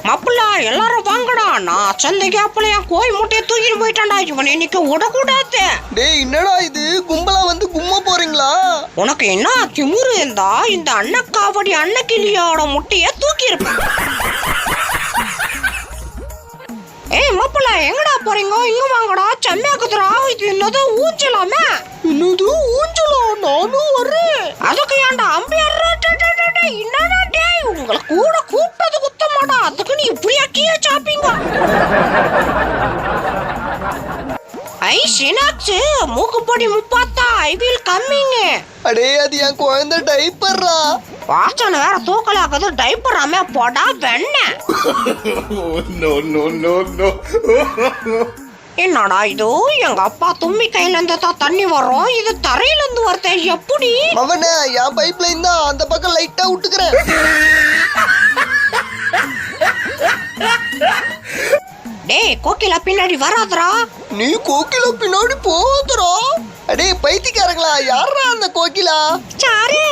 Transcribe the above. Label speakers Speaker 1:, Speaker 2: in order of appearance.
Speaker 1: மாப்பிள்ள எல்லாரும் வாங்கடா, நான் சந்தைக்கு அப்பல என் கோழி முட்டையை தூக்கிட்டு போயிட்டான்டா. இவன் இன்னைக்கு விடக்கூடாது.
Speaker 2: டேய் என்னடா இது, கும்பலா வந்து கும்மா போறீங்களா?
Speaker 1: உனக்கு என்ன திமுரு இருந்தா இந்த அன்னக்காவடி அன்னக்கிளியோட முட்டையை தூக்கி இருப்பேன். ஏய் மாப்பிள்ள எங்கடா போறீங்க? இங்க வாங்கடா, செம்மையாக்குதுடா. இது என்னது ஊஞ்சலாமே?
Speaker 2: என்னது ஊஞ்சலா? நானும் வரேன்.
Speaker 1: அதுக்கு ஏன்டா அம்பியார்? என்னடா டேய், உங்களை கூட கூப்பிட்டது குத்த மாட்டா, அதுக்கு நீ இப்படியா கீழே சாப்பிங்க? ஐ சினாக்ஸ், மூக்குப்பொடி முப்பாத்தா, ஐ வில் கம்மிங்.
Speaker 2: அடே அது என் குழந்தை டைப்பர்ரா.
Speaker 1: வாசனை வேற தூக்கலாக்குது. டைப்பராமே போடா வெண்ண. என்னடா இது, எங்க அப்பா தும்மி கையில இருந்து தான் தண்ணி வரும், இது தரையில இருந்து வரத எப்படி?
Speaker 2: அவனே என் பைப் லைன் தான், அந்த பக்கம் லைட்டா விட்டுக்கிறேன்.
Speaker 1: டேய் கோகிலா பின்னாடி வராதரா.
Speaker 2: நீ கோகிலா பின்னாடி போதுரா. அடே பைத்தியக்காரங்களா, யாரா அந்த கோகிலா?
Speaker 1: சாரே